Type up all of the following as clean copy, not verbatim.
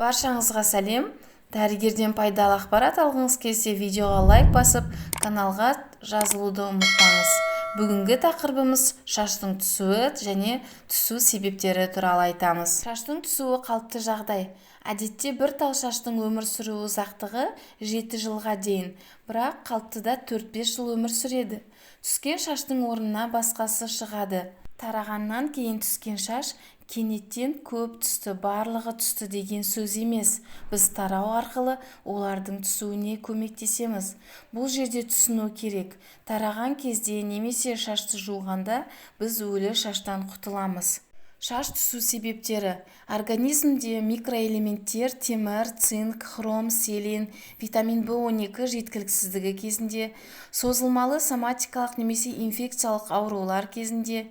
Баршаңызға сәлем. Дәрігерден пайдалы ақпарат алғыңыз келсе, видеоға лайк басып, каналға жазылуды ұмытпаңыз. Бүгінгі тақырыбымыз шаштың түсуі және түсу себептері туралы айтамыз. Шаштың түсуі қалыпты жағдай. Әдетте бір тал шаштың өмір сүру ұзақтығы 7 жылға дейін, бірақ қалыптыда 4-5 жыл өмір сүреді. Түскен шаштың орнына басқасы шығады. Тарағаннан кейін түскен шаш кенеттен көп түсті, барлығы түсті деген сөз емес. Біз тарау арқылы олардың түсуіне көмектесеміз. Бұл жерде түсіну керек. Тараған кезде немесе шашты жуғанда біз өлі шаштан құтыламыз. Шаш түсу себептері. Организмде микроэлементтер темір, цинк, хром, селен, витамин В12 жеткіліксіздігі кезінде, созылмалы соматикалық немесе инфекциялық аурулар кезінде,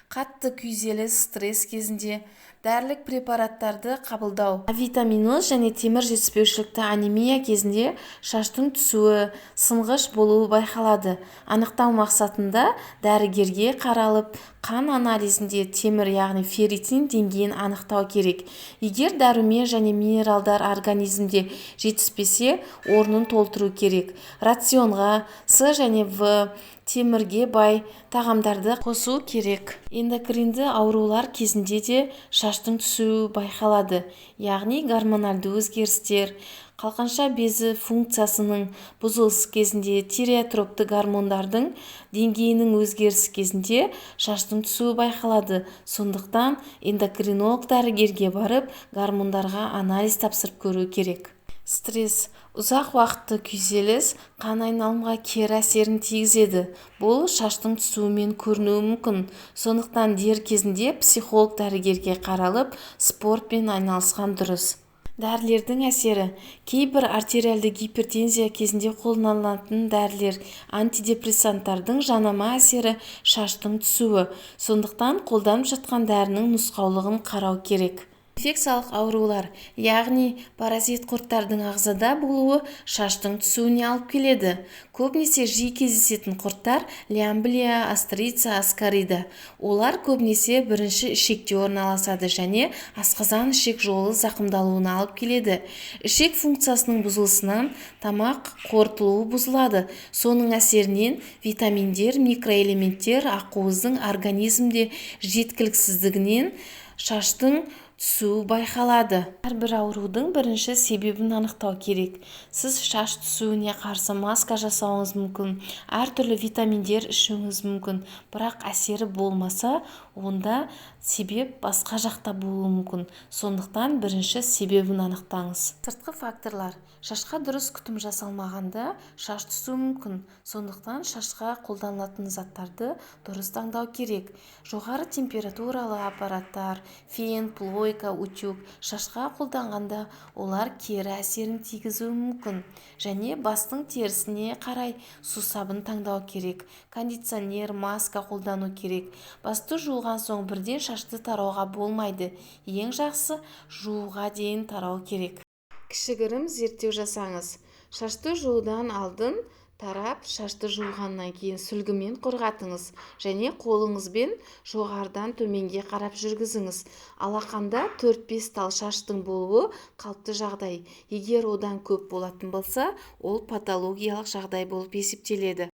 қатты күйзеліс, стресс кезінде, дәрілік препараттарды қабылдау, витаминоз және темір жетіспеушілікті анемия кезінде шаштың түсуі, сынғыш болуы байқалады. Анықтау мақсатында дәрігерге қаралып, қан анализінде темір, яғни ферритин деңгейін анықтау керек. Егер дәрумен және минералдар организмде жетіспесе, орнын толтыру керек. Рационға С және В темірге бай тағамдарды қосу керек. Эндокринді аурулар кезінде де шаштың түсуі байқалады, яғни гормоналды өзгерістер, қалқанша безі функциясының бұзылысы кезінде, тиреотропты гормондардың деңгейінің өзгерісі кезінде шаштың түсуі байқалады. Сондықтан эндокринолог дәрігерге барып, гормондарға анализ тапсырып көру керек. Стресс. Ұзақ уақытты күйзеліс қан айналымға кері әсерін тигізеді. Бұл шаштың түсуімен көрінуі мүмкін. Сондықтан дер кезінде психолог дәрігерге қаралып, спортпен айналысқан дұрыс. Дәрілердің әсері. Кейбір артериалды гипертензия кезінде қолданылатын дәрілер, антидепрессанттардың жанама әсері шаштың түсуі. Сондықтан қолданып жатқан дәрінің нұсқаулығын қарау керек. Инфекциялық аурулар, яғни паразит құрттардың ағзада болуы шаштың түсуіне алып келеді. Көбінесе жиі кездесетін құрттар лямблия, астрица, аскарида. Олар көбінесе бірінші ішекте орналасады және асқазан ішек жолы зақымдалуына алып келеді. Ішек функциясының бұзылысынан тамақ қорытылуы бұзылады. Соның әсерінен витаминдер, микроэлементтер ақуыздың организмде жеткіліксіздігінен шаштың түсуі байқалады. Әрбір аурудың бірінші себебін анықтау керек. Сіз шаш түсуіне қарсы маска жасауыңыз мүмкін, әртүрлі витаминдер ішуіңіз мүмкін, бірақ әсері болмаса, онда себеп басқа жақта болуы мүмкін. Сондықтан бірінші себебін анықтаңыз. Сыртқы факторлар. Шашқа дұрыс күтім жасалмағанда шаш түсуі мүмкін. Сондықтан шашқа қолданылатын заттарды дұрыс таңдау керек. Жоғары температуралы аппараттар, фен, плойка, утюг шашқа қолданғанда олар кері әсерін тигізуі мүмкін. Және бастың терісіне қарай сусабын таңдау керек. Кондиционер, маска қолдану керек. Басты жуылған соң бірден шашты тарауға болмайды. Ең жақсы жууға дейін тарау керек. Кішігірім зерттеу жасаңыз. Шашты жуудан алдын тарап, шашты жуғаннан кейін сүлгімен құрғатыңыз және қолыңызбен жоғарыдан төменге қарап жүргізіңіз. Алақанда 4-5 тал шаштың болуы қалыпты жағдай. Егер одан көп болатын болса, ол патологиялық жағдай болып есептеледі.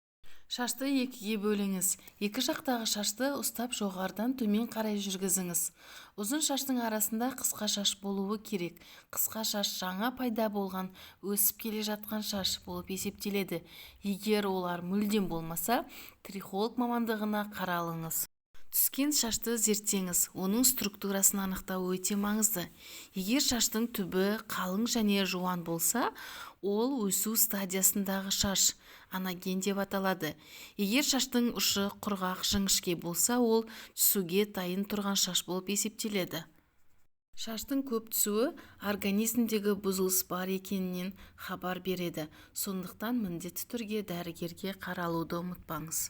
Шашты екіге бөліңіз. Екі жақтағы шашты ұстап жоғарыдан төмен қарай жүргізіңіз. Ұзын шаштың арасында қысқа шаш болуы керек. Қысқа шаш жаңа пайда болған, өсіп келе жатқан шаш болып есептеледі. Егер олар мүлдем болмаса, трихолог мамандығына қаралыңыз. Түскен шашты зерттеңіз, оның структурасын анықтау өте маңызды. Егер шаштың түбі қалың және жуан болса, ол өсу стадиясындағы шаш, анаген деп аталады. Егер шаштың ұшы құрғақ жіңішке болса, ол түсуге дайын тұрған шаш болып есептеледі. Шаштың көп түсуі организмдегі бұзылыс бар екенінен хабар береді. Сондықтан міндетті түрде дәрігерге қаралуды ұмытпаңыз.